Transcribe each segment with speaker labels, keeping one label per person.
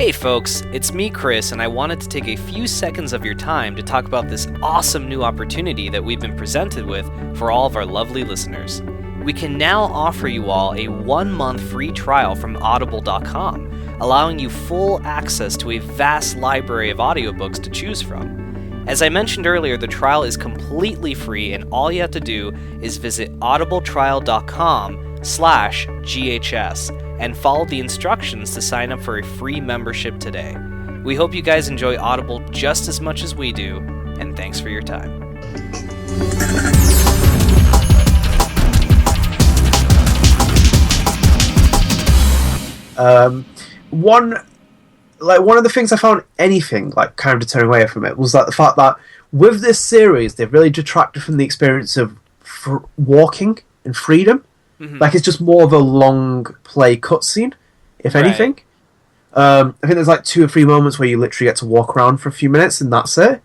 Speaker 1: Hey folks, it's me Chris, and I wanted to take a few seconds of your time to talk about this awesome new opportunity that we've been presented with for all of our lovely listeners. We can now offer you all a 1-month free trial from audible.com, allowing you full access to a vast library of audiobooks to choose from. As I mentioned earlier, the trial is completely free, and all you have to do is visit audibletrial.com/GHS and follow the instructions to sign up for a free membership today. We hope you guys enjoy Audible just as much as we do, and thanks for your time.
Speaker 2: One of the things I found anything kind of to turn away from it was the fact that with this series they've really detracted from the experience of walking and freedom. Mm-hmm. It's just more of a long play cutscene, if anything. I think there's 2 or 3 moments where you literally get to walk around for a few minutes and that's it.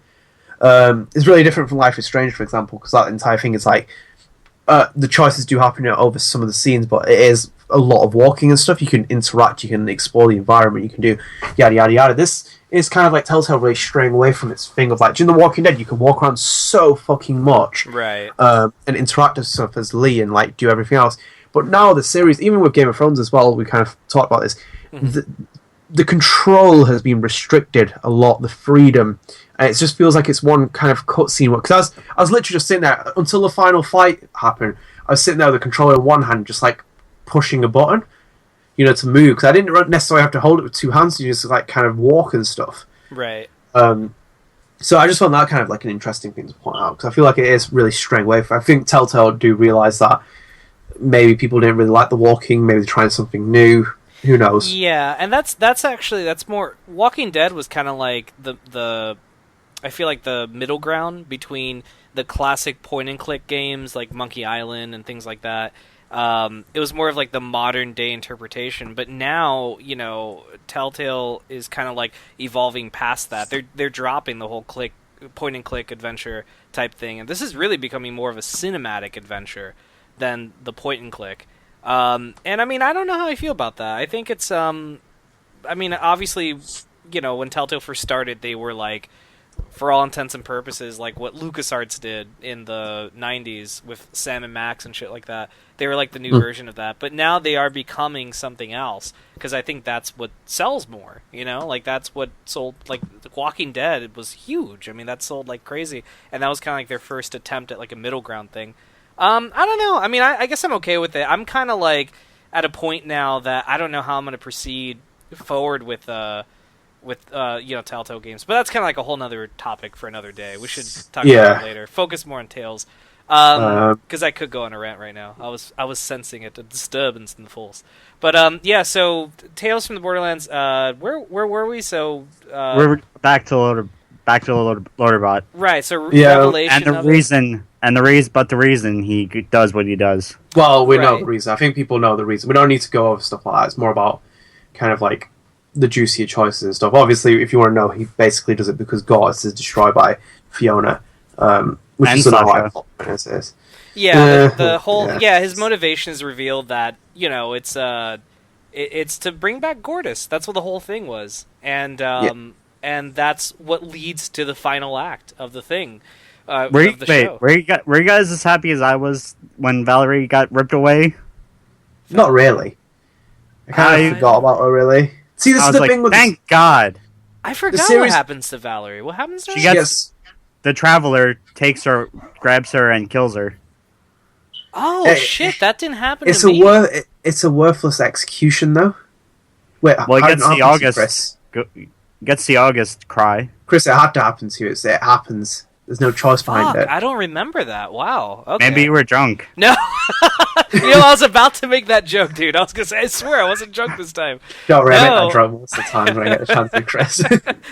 Speaker 2: It's really different from Life is Strange, for example, because that entire thing is the choices do happen over some of the scenes, but it is a lot of walking and stuff. You can interact, you can explore the environment, you can do yada yada yada. This is kind of Telltale really straying away from its thing of in The Walking Dead you can walk around so fucking much,
Speaker 1: right?
Speaker 2: And interact with stuff as Lee and do everything else. But now the series, even with Game of Thrones as well, we kind of talked about this. Mm-hmm. The control has been restricted a lot, the freedom, and it just feels like it's one kind of cutscene. Because I was literally just sitting there until the final fight happened. I was sitting there with the controller in one hand, just pushing a button, to move. Because I didn't necessarily have to hold it with 2 hands. You just kind of walk and stuff.
Speaker 1: Right.
Speaker 2: So I just found that kind of an interesting thing to point out, because I feel like it is really straying away. I think Telltale do realise that maybe people didn't really like the walking. Maybe they're trying something new. Who knows?
Speaker 1: Yeah, and that's more. Walking Dead was kind of the I feel like the middle ground between the classic point and click games like Monkey Island and things like that. It was more of the modern day interpretation, but now Telltale is kind of evolving past that. They're dropping the whole point and click adventure type thing, and this is really becoming more of a cinematic adventure than the point and click. And I mean, I don't know how I feel about that. I think it's obviously, when Telltale first started, they were for all intents and purposes, what LucasArts did in the 90s with Sam and Max and shit like that. They were the new version of that. But now they are becoming something else, because I think that's what sells more, that's what sold, The Walking Dead was huge. I mean, that sold like crazy. And that was kind of their first attempt at a middle ground thing. I don't know. I mean, I guess I'm okay with it. I'm kind of at a point now that I don't know how I'm going to proceed forward with Telltale games, but that's kind of a whole nother topic for another day. We should talk about it later. Focus more on Tales, because I could go on a rant right now. I was sensing it, the disturbance in the Fools. But so Tales from the Borderlands. Where were we? So
Speaker 3: we're back to Loaderbot.
Speaker 1: Right. So revelation
Speaker 3: and the reason he does what he does.
Speaker 2: Well, we know the reason. I think people know the reason. We don't need to go over stuff like that. It's more about kind of the juicier choices and stuff. Obviously, if you want to know, he basically does it because Gortys is destroyed by Fiona, which
Speaker 3: and
Speaker 2: is another is.
Speaker 1: Yeah, the whole his motivation is revealed that it's to bring back Gortys. That's what the whole thing was, and that's what leads to the final act of the thing. Were you
Speaker 3: guys as happy as I was when Valerie got ripped away?
Speaker 2: Not really. I kind of forgot about her, really. See, this is the thing with...
Speaker 3: Thank God.
Speaker 1: I forgot what happens to Valerie. What happens to her?
Speaker 3: She gets... The Traveler takes her, grabs her, and kills her.
Speaker 1: Oh, shit, that didn't happen to me.
Speaker 2: It's a worthless execution, though. Wait,
Speaker 3: well, it gets the August... Gets the August cry.
Speaker 2: Chris, it had to happen to you. It happens. There's no choice behind it.
Speaker 1: I don't remember that. Wow. Okay.
Speaker 3: Maybe you were drunk.
Speaker 1: No. I was about to make that joke, dude. I was going to say, I swear, I wasn't drunk this time.
Speaker 2: Don't really make that joke most of the time when I get a chance to, Chris.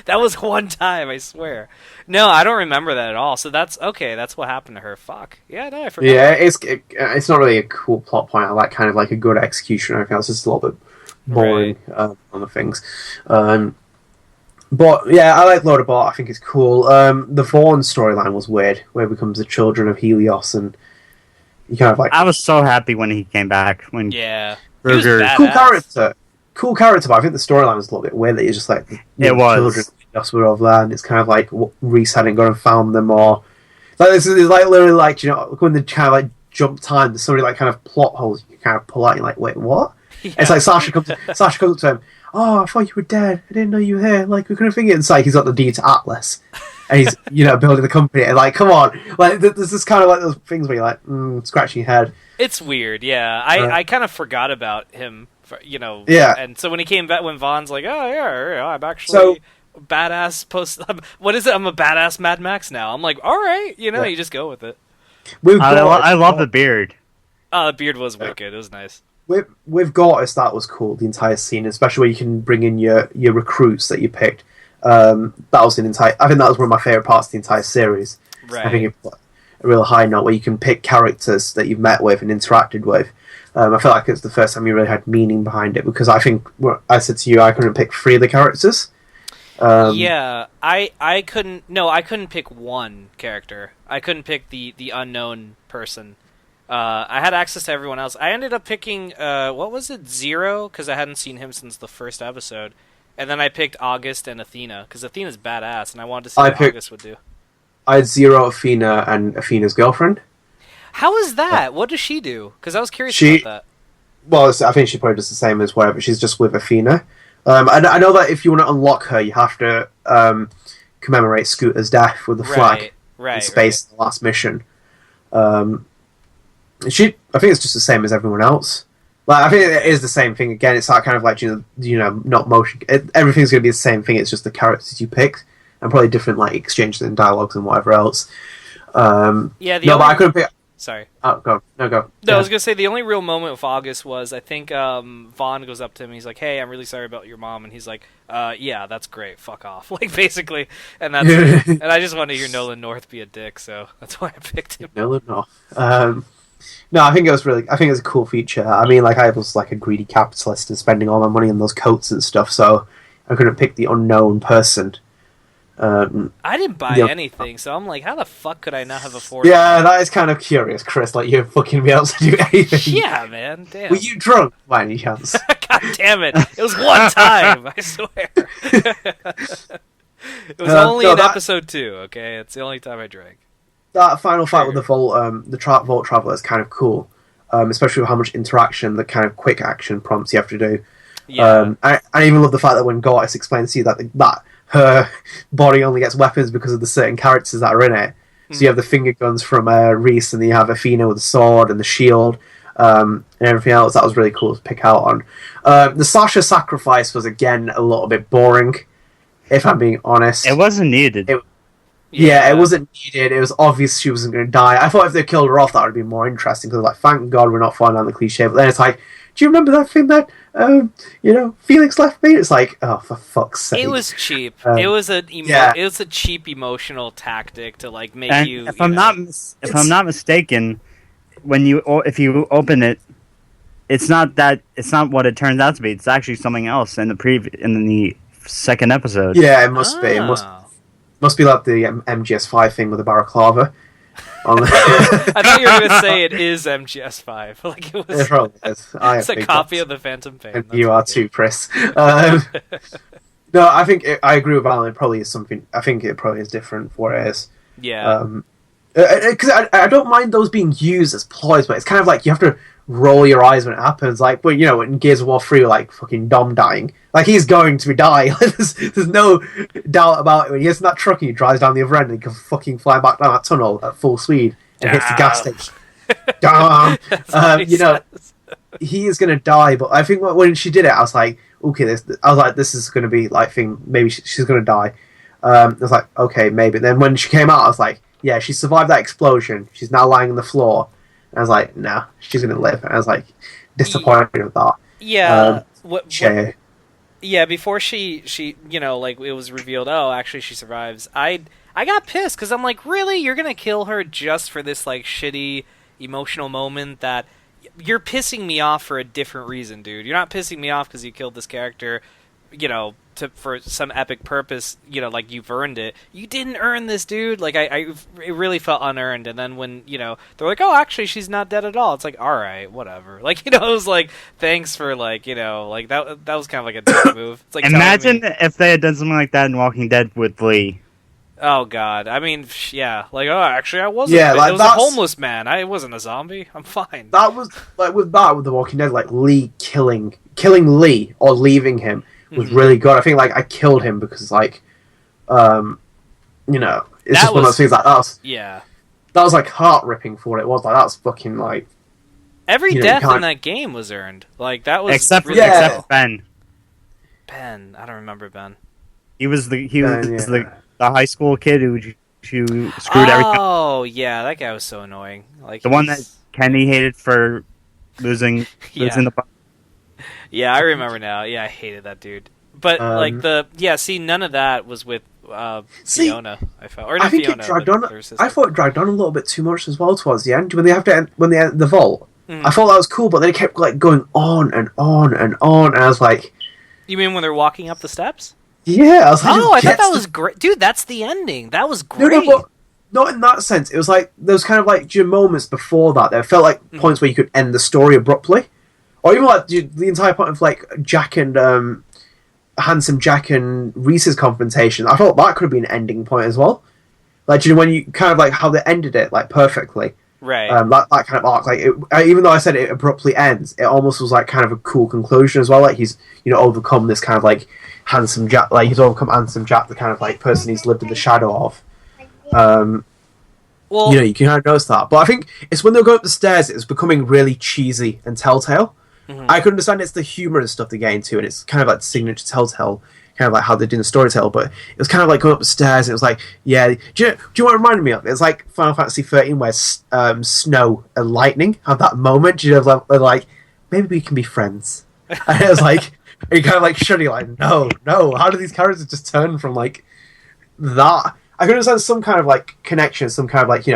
Speaker 1: That was one time, I swear. No, I don't remember that at all. So that's okay. That's what happened to her. Fuck. Yeah, no, I forgot.
Speaker 2: Yeah, it's not really a cool plot point. I like kind of a good execution. Everything else is just a little bit boring on the things. But yeah, I like Loaderbot. I think it's cool. The Vaughn storyline was weird, where he becomes the children of Helios, and you kind of
Speaker 3: I was so happy when he came back.
Speaker 1: Yeah,
Speaker 3: Burger,
Speaker 1: he was
Speaker 2: cool character. cool character, but I think the storyline was a little bit weird. That you're just like
Speaker 3: It was.
Speaker 2: children just were over there, and it's kind of like Reese hadn't gone and found them, or like this is like literally like when they kind of like jump time, there's so many like kind of plot holes you can kind of pull out. You're like, wait, what? Yeah. It's like Sasha comes up to him. Oh, I thought you were dead. I didn't know you were here. Like we couldn't think it. It's like he's got the deed to Atlas, and he's building the company. And like, come on, like there's this kind of like those things where you're like scratching your head.
Speaker 1: It's weird, yeah. I kind of forgot about him.
Speaker 2: Yeah.
Speaker 1: And so when he came back, when Vaughn's like, oh yeah, I'm actually badass what is it? I'm a badass Mad Max now. I'm like, all right, you just go with it.
Speaker 3: I love the beard.
Speaker 1: Oh, the beard was wicked. It was nice.
Speaker 2: With Gortys, that was cool. The entire scene, especially where you can bring in your recruits that you picked. That was I think that was one of my favorite parts of the entire series.
Speaker 1: Right.
Speaker 2: I think it put a real high note where you can pick characters that you've met with and interacted with. I felt like it's the first time you really had meaning behind it, because I think I said to you I couldn't pick 3 of the characters.
Speaker 1: Yeah, I couldn't pick one character. I couldn't pick the unknown person. I had access to everyone else. I ended up picking what was it, Zero, because I hadn't seen him since the first episode, and then I picked August and Athena because Athena's badass, and I wanted to see what August would do.
Speaker 2: I had Zero, Athena, and Athena's girlfriend.
Speaker 1: How is that? What does she do? Because I was curious about that.
Speaker 2: Well, I think she probably does the same as whatever. She's just with Athena. I know that if you want to unlock her, you have to commemorate Scooter's death with the flag in space in the last mission. I think it's just the same as everyone else. Like, I think it is the same thing. Again, it's that kind of like not motion. Everything's going to be the same thing. It's just the characters you pick, and probably different like exchanges and dialogues and whatever else. But I couldn't pick.
Speaker 1: Sorry.
Speaker 2: Oh, go. No, go.
Speaker 1: No, I was going to say, the only real moment with August was, I think Vaughn goes up to him, and he's like, hey, I'm really sorry about your mom, and he's like, yeah, that's great, fuck off, like, basically, and that's it. And I just wanted to hear Nolan North be a dick, so that's why I picked him.
Speaker 2: Nolan North. No, I think it was a cool feature. I mean, like, I was like a greedy capitalist and spending all my money on those coats and stuff, so I couldn't pick the unknown person.
Speaker 1: I didn't buy anything, so I'm like, how the fuck could I not have afforded?
Speaker 2: Yeah, that is kind of curious, Chris. Like, you'd fucking be able to do anything.
Speaker 1: Yeah, man. Damn.
Speaker 2: Were you drunk by any chance?
Speaker 1: God damn it! It was one time. I swear. It was only in episode 2. Okay, it's the only time I drank.
Speaker 2: That final fight with the Vault Traveler is kind of cool, especially with how much interaction, the kind of quick action prompts you have to do.
Speaker 1: Yeah.
Speaker 2: I even love the fact that when Gortys explains to you that her body only gets weapons because of the certain characters that are in it. So you have the finger guns from Reese, and then you have Athena with the sword and the shield, and everything else. That was really cool to pick out on. The Sasha sacrifice was, again, a little bit boring, if I'm being honest.
Speaker 3: It wasn't needed.
Speaker 2: It wasn't needed. It was obvious she wasn't going to die. I thought if they killed her off, that would be more interesting, because, like, thank God we're not falling down the cliche. But then it's like, do you remember that thing that Felix left me? It's like, oh, for fuck's sake!
Speaker 1: It was cheap. It was a cheap emotional tactic to like make
Speaker 3: and
Speaker 1: you.
Speaker 3: If I'm not mistaken, if you open it, it's not what it turns out to be. It's actually something else in the second episode.
Speaker 2: Yeah, it must be. It must be like the MGS5 thing with the balaclava.
Speaker 1: I thought you were going to say it is MGS5. Like it was.
Speaker 2: It probably is.
Speaker 1: It's a copy of the Phantom Pain.
Speaker 2: And you are too, Chris. No, I think I agree with Alan. It probably is something. I think it probably is different for what it is.
Speaker 1: Yeah.
Speaker 2: Because I don't mind those being used as ploys, but it's kind of like you have to roll your eyes when it happens. Like, well, in Gears of War 3, like fucking Dom dying. Like, he's going to die. There's no doubt about it. When he gets in that truck and he drives down the other end and he can fucking fly back down that tunnel at full speed and hits the gas station. Damn! He is going to die. But I think when she did it, I was like, okay, this is going to be like thing. Maybe she's going to die. I was like, okay, maybe. Then when she came out, I was like, yeah, she survived that explosion. She's now lying on the floor. And I was like, nah, she's going to live. And I was like, disappointed with that.
Speaker 1: Yeah. Yeah, before she like it was revealed, oh, actually she survives. I got pissed because I'm like, really? You're going to kill her just for this like shitty emotional moment that you're pissing me off for a different reason, dude. You're not pissing me off because you killed this character for some epic purpose, like you've earned it. You didn't earn this, dude. Like it really felt unearned. And then when they're like, oh, actually she's not dead at all. It's like, all right, whatever. Like it was like, thanks for like like that was kind of like a dick move. It's like,
Speaker 3: imagine if they had done something like that in Walking Dead with Lee.
Speaker 1: Oh God! I mean, yeah. Like, oh, actually, I wasn't.
Speaker 2: Yeah, like
Speaker 1: it was a homeless man. I wasn't a zombie. I'm fine.
Speaker 2: That was like with The Walking Dead, like Lee killing Lee or leaving him was really good. I think like I killed him because like, it's just one of those things like that. That was like heart ripping for what it was. Like that's fucking like
Speaker 1: every death in that game was earned. Like that was
Speaker 3: except
Speaker 1: really
Speaker 3: except Ben.
Speaker 1: Ben, I don't remember Ben.
Speaker 3: He was the high school kid who screwed everything.
Speaker 1: Oh yeah, that guy was so annoying. Like
Speaker 3: the one that Kenny hated for losing the.
Speaker 1: Yeah, I remember now. Yeah, I hated that dude. But none of that was with Fiona. I felt, or not Fiona.
Speaker 2: I thought it dragged on a little bit too much as well towards the end when they end the vault. I thought that was cool, but then it kept like going on and on and on, and I was like,
Speaker 1: you mean when they're walking up the steps?
Speaker 2: Yeah, I was like,
Speaker 1: I thought that was great, dude. That's the ending. That was great.
Speaker 2: No, but not in that sense. It was like there was kind of like moments before that. There felt like points where you could end the story abruptly, or even like the entire point of like Jack and Handsome Jack and Reese's confrontation. I thought that could have been an ending point as well. Like when you kind of like how they ended it like perfectly.
Speaker 1: Right.
Speaker 2: That kind of arc, like even though I said it abruptly ends, it almost was like kind of a cool conclusion as well. Like he's overcome this kind of like Handsome Jack, like he's overcome Handsome Jack, the kind of like person he's lived in the shadow of.
Speaker 1: Well,
Speaker 2: you can kind of notice that, but I think it's when they go up the stairs, it was becoming really cheesy and Telltale. I could understand it's the humor and stuff they get into, and it's kind of like the signature Telltale, kind of like how they do the storytell. But it was kind of like going up the stairs, and it was like, yeah. Do you know what it reminded me of? It's like Final Fantasy 13, where snow and lightning have that moment. They're like, maybe we can be friends, and it was like. And you kind of like shudder, like, no, how do these characters just turn from like that? I could understand some kind of like connection, some kind of like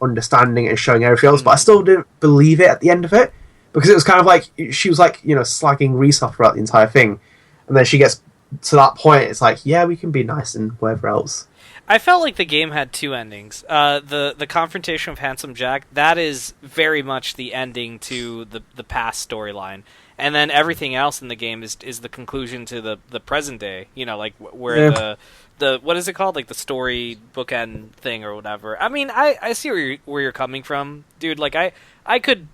Speaker 2: understanding and showing everything else, but I still didn't believe it at the end of it because it was kind of like she was like slagging Reese off throughout the entire thing, and then she gets to that point, it's like, yeah, we can be nice and whatever else.
Speaker 1: I felt like the game had two endings. The confrontation with Handsome Jack, that is very much the ending to the past storyline. And then everything else in the game is the conclusion to the present day. Like where the what is it called? Like the story bookend thing or whatever. I mean, I see where you're coming from, dude. Like I could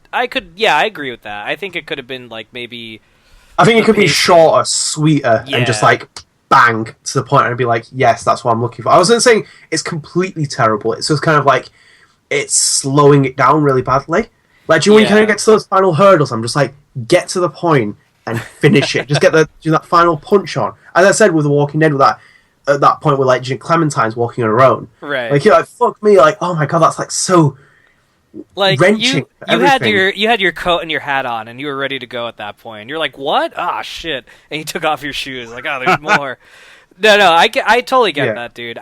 Speaker 1: yeah, I agree with that. I think it could have been like maybe.
Speaker 2: I think it could be shorter, sweeter, and just like bang to the point and be like, yes, that's what I'm looking for. I wasn't saying it's completely terrible. It's just kind of like it's slowing it down really badly. Like, when you kind of get to those final hurdles, I'm just like, get to the point and finish it. Just get that final punch on. As I said with The Walking Dead, with that at that point where like Clementine's walking on her own,
Speaker 1: right?
Speaker 2: Like you're like, fuck me, like, oh my god, that's like so
Speaker 1: like
Speaker 2: wrenching.
Speaker 1: You had your coat and your hat on, and you were ready to go at that point. You're like, what? Ah, shit! And you took off your shoes. Like, oh, there's more. No, I totally get that, dude.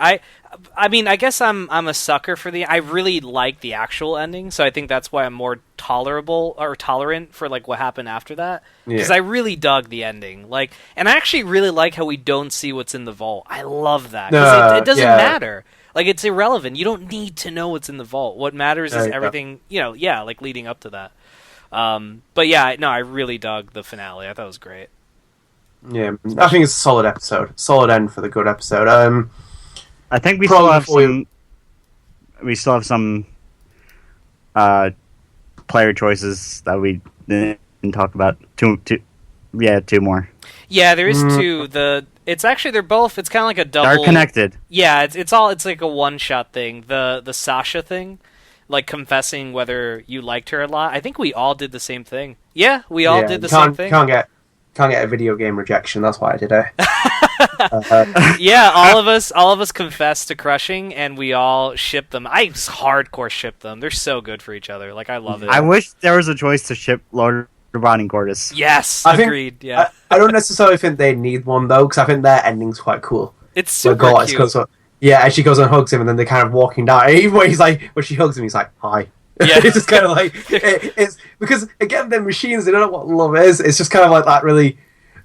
Speaker 1: I mean, I guess I'm a sucker for I really like the actual ending, so I think that's why I'm more tolerant for like what happened after that, because I really dug the ending. Like, and I actually really like how we don't see what's in the vault. I love that because it doesn't matter. Like, it's irrelevant. You don't need to know what's in the vault. What matters is everything, like leading up to that. But yeah, no, I really dug the finale. I thought it was great.
Speaker 2: Yeah, I think it's a solid episode. Solid end for the good episode.
Speaker 3: I think we still have some. We still have some player choices that we didn't talk about. Two more.
Speaker 1: Yeah, there is two. It's actually they're both. It's kind of like a double.
Speaker 3: They're connected.
Speaker 1: Yeah, it's like a one shot thing. The Sasha thing, like confessing whether you liked her a lot. I think we all did the same thing. Yeah, we all did the same thing.
Speaker 2: Can't get a video game rejection. That's why I did it.
Speaker 1: Yeah, all of us confessed to crushing, and we all ship them. I hardcore ship them. They're so good for each other. Like, I love it.
Speaker 3: I wish there was a choice to ship Lord Robot and Cordis.
Speaker 1: Yes,
Speaker 2: agreed.
Speaker 1: Yeah,
Speaker 2: I don't necessarily think they need one though, because I think their ending's quite cool.
Speaker 1: It's super cute.
Speaker 2: And she goes and hugs him, and then they're kind of walking down. And even when she hugs him, he's like, "Hi." Yeah, it's just kind of like it's because again, they're machines. They don't know what love is. It's just kind of like that really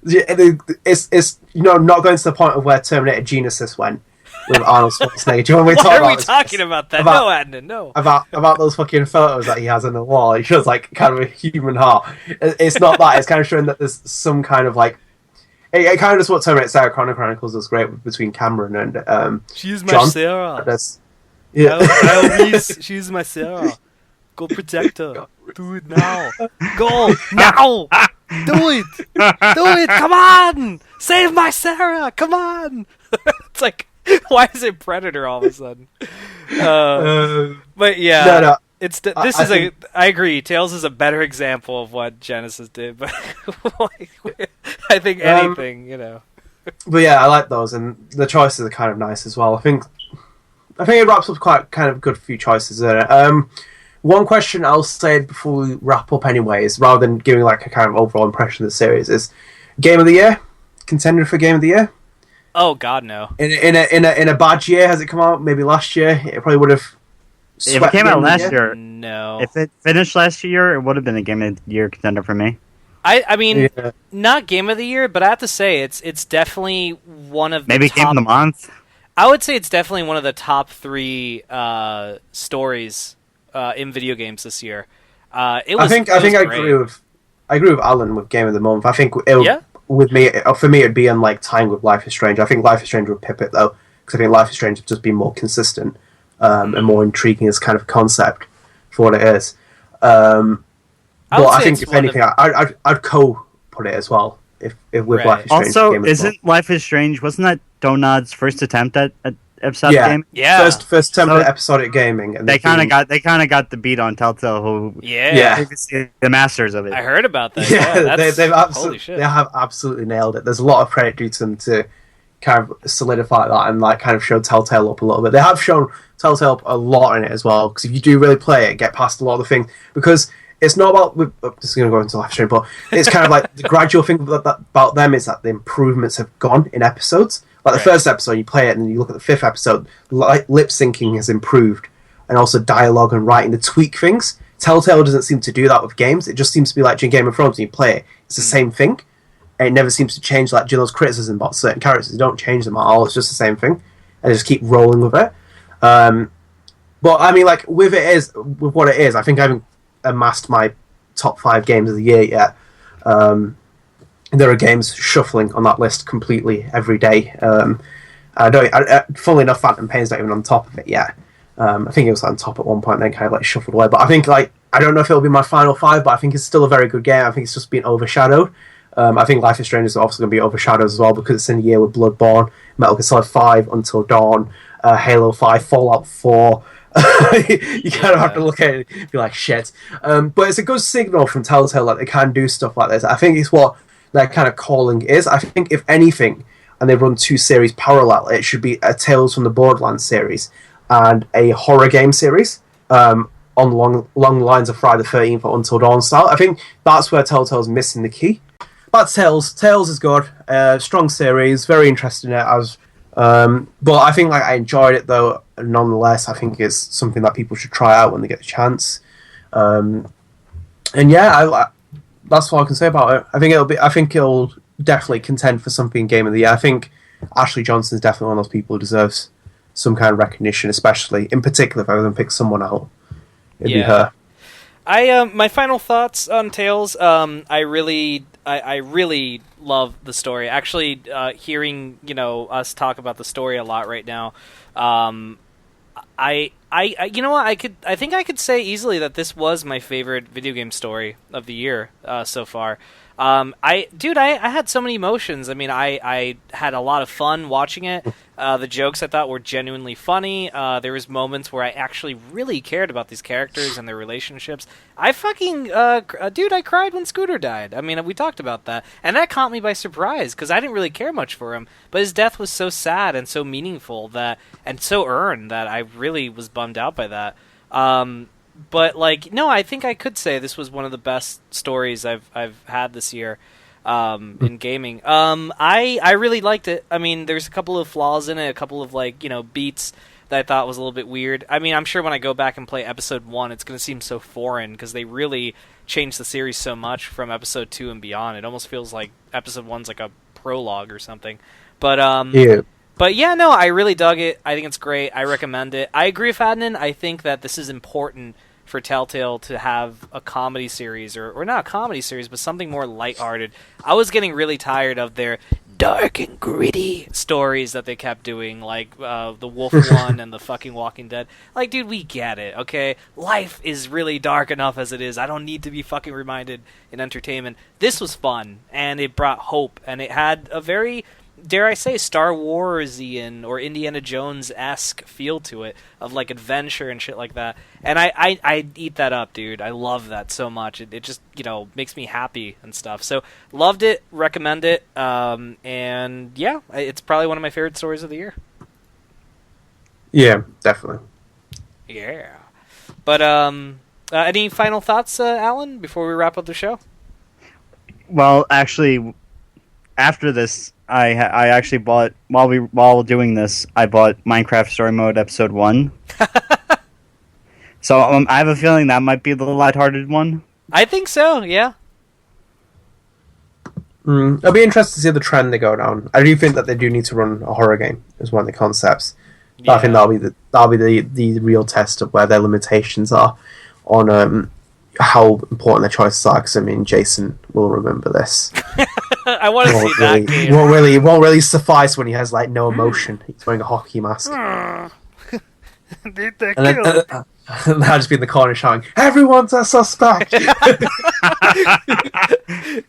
Speaker 2: it's not going to the point of where Terminator Genesis went with Arnold Schwarzenegger. Do you want me to talk
Speaker 1: Why
Speaker 2: about
Speaker 1: are we
Speaker 2: this?
Speaker 1: talking about that? No, Adnan, no.
Speaker 2: About those fucking photos that he has on the wall. He shows like kind of a human heart. It's not that. It's kind of showing that there's some kind of like. It kind of does what Terminator Sarah Chronicles does great between Cameron and
Speaker 1: She's my
Speaker 2: John.
Speaker 1: Sarah.
Speaker 2: Yeah.
Speaker 1: She's my Sarah. Go protect her. Do it now. Go now. Do it. Do it. Come on. Save my Sarah. Come on. It's like, why is it Predator all of a sudden? But yeah,
Speaker 2: no.
Speaker 1: I agree. Tails is a better example of what Genesis did, but I think anything,
Speaker 2: But yeah, I like those, and the choices are kind of nice as well. I think it wraps up quite kind of good few choices there. One question I'll say before we wrap up, anyways, rather than giving like a kind of overall impression of the series, is Game of the Year, contender for Game of the Year.
Speaker 1: Oh God, no!
Speaker 2: In a bad year, has it come out? Maybe last year, it probably would have.
Speaker 3: If it came out last year,
Speaker 1: no.
Speaker 3: If it finished last year, it would have been a Game of the Year contender for me.
Speaker 1: I mean, not Game of the Year, but I have to say it's definitely one of
Speaker 3: maybe
Speaker 1: the top,
Speaker 3: Game of the Month.
Speaker 1: I would say it's definitely one of the top 3 stories in video games this year. I agree with
Speaker 2: Alan with Game of the Month. I think with me, for me, it'd be on like tying with Life is Strange. I think Life is Strange would pip it though, because I think Life is Strange would just be more consistent and more intriguing as kind of concept for what it is. But I think if anything, I'd put it as well if with Life is Strange.
Speaker 3: Also, isn't Life is Strange? Wasn't that Donut's first attempt at episodic gaming?
Speaker 1: Yeah,
Speaker 2: first attempt at episodic gaming, and
Speaker 3: they kind of got the beat on Telltale, who previously the masters of it.
Speaker 1: I heard about that.
Speaker 2: They have absolutely nailed it. There's a lot of credit due to them to kind of solidify that and like kind of show Telltale up a little bit. They have shown Telltale up a lot in it as well, because if you do really play it, get past a lot of the things, because it's not about. This is going to go into Life Stream, but it's kind of like the gradual thing about them is that the improvements have gone in episodes. Like the first episode, you play it, and you look at the 5th episode, lip syncing has improved, and also dialogue and writing to tweak things. Telltale doesn't seem to do that with games. It just seems to be like in Game of Thrones, when you play it, it's the same thing, and it never seems to change. Like Gillo's criticism about certain characters, you don't change them at all. It's just the same thing, and they just keep rolling with it. But I mean, like with what it is, I think I haven't amassed my top 5 games of the year yet. There are games shuffling on that list completely every day. Funnily enough, Phantom Pain's not even on top of it yet. I think it was on top at one point, then kind of like shuffled away. But I think I don't know if it'll be my final 5, but I think it's still a very good game. I think it's just been overshadowed. I think Life is Strange is obviously going to be overshadowed as well, because it's in a year with Bloodborne, Metal Gear Solid 5, Until Dawn, Halo 5, Fallout 4. You kind of have to look at it and be like, shit. But it's a good signal from Telltale that they can do stuff like this. I think it's what their kind of calling is. I think if anything, and they run 2 series parallel, it should be a Tales from the Borderlands series and a horror game series on long lines of Friday the 13th or Until Dawn style. I think that's where Telltale's missing the key. But Tales is good. Strong series, very interested in it. But I think I enjoyed it though. Nonetheless, I think it's something that people should try out when they get the chance. And yeah, that's all I can say about it. I think it'll definitely contend for something Game of the Year. I think Ashley Johnson's definitely one of those people who deserves some kind of recognition, especially in particular if I was going to pick someone out, it'd be her.
Speaker 1: My final thoughts on Tales. I really love the story. Actually, hearing us talk about the story a lot right now, I you know what, I think I could say easily that this was my favorite video game story of the year so far. I had so many emotions. I mean, I had a lot of fun watching it. The jokes I thought were genuinely funny. There was moments where I actually really cared about these characters and their relationships. I fucking, I cried when Scooter died. I mean, we talked about that. And that caught me by surprise, because I didn't really care much for him. But his death was so sad and so meaningful and so earned that I really was bummed out by that. But no, I think I could say this was one of the best stories I've had this year in gaming. I really liked it. I mean, there's a couple of flaws in it, a couple of beats that I thought was a little bit weird. I mean, I'm sure when I go back and play episode 1, it's going to seem so foreign because they really changed the series so much from episode 2 and beyond. It almost feels like episode 1's like a prologue or something. But
Speaker 2: Yeah.
Speaker 1: But yeah, no, I really dug it. I think it's great. I recommend it. I agree with Adnan. I think that this is important for Telltale to have a comedy series, or not a comedy series, but something more lighthearted. I was getting really tired of their dark and gritty stories that they kept doing, like the Wolf one and the fucking Walking Dead. Like, dude, we get it, okay? Life is really dark enough as it is. I don't need to be fucking reminded in entertainment. This was fun, and it brought hope, and it had a very, dare I say, Star Warsian or Indiana Jones-esque feel to it, of like adventure and shit like that. And I eat that up, dude. I love that so much. It just, makes me happy and stuff. So, loved it, recommend it, and yeah, it's probably one of my favorite stories of the year.
Speaker 2: Yeah, definitely.
Speaker 1: Yeah. But, any final thoughts, Alan, before we wrap up the show?
Speaker 3: Well, actually, after this, I actually bought, while doing this, I bought Minecraft Story Mode Episode 1. So I have a feeling that might be the lighthearted one.
Speaker 1: I think so, yeah.
Speaker 2: It'll be interesting to see the trend they go down. I do think that they do need to run a horror game as one of the concepts. But I think that'll be the real test of where their limitations are on how important their choices are. Because I mean, Jason will remember this.
Speaker 1: I want to see that game.
Speaker 2: It won't really suffice when he has like no emotion. He's wearing a hockey mask. And I'll just be in the corner shouting, "Everyone's a suspect!"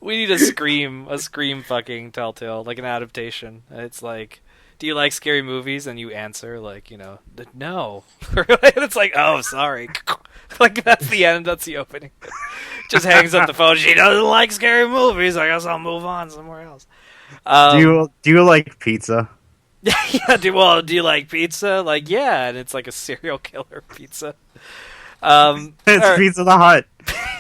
Speaker 1: We need a scream fucking Telltale, like an adaptation. It's like, do you like scary movies? And you answer like, no. It's like, oh, sorry. Like, that's the end, that's the opening. Just hangs up the phone. She doesn't like scary movies. I guess I'll move on somewhere else.
Speaker 3: Do you like pizza?
Speaker 1: Yeah, do you like pizza? Like, yeah, and it's like a serial killer pizza.
Speaker 3: It's Pizza the Hut.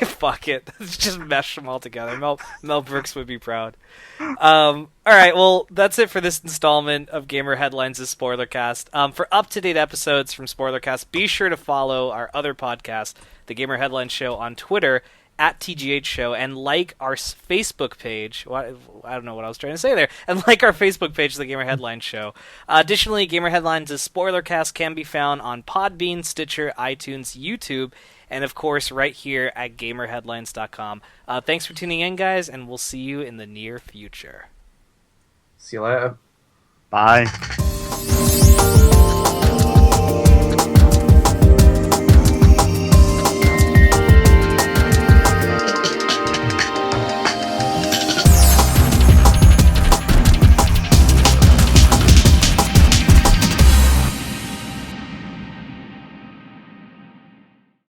Speaker 1: Fuck it. Let's just mesh them all together. Mel Brooks would be proud. Alright, well, that's it for this installment of Gamer Headlines' Spoilercast. For up-to-date episodes from Spoilercast, be sure to follow our other podcast, The Gamer Headlines Show, on Twitter, @TGH Show, and like our Facebook page. I don't know what I was trying to say there. And like our Facebook page, The Gamer Headlines Show. Additionally, Gamer Headlines' Spoilercast can be found on Podbean, Stitcher, iTunes, YouTube, and of course right here at GamerHeadlines.com. Thanks for tuning in, guys, and we'll see you in the near future.
Speaker 2: See you later.
Speaker 3: Bye.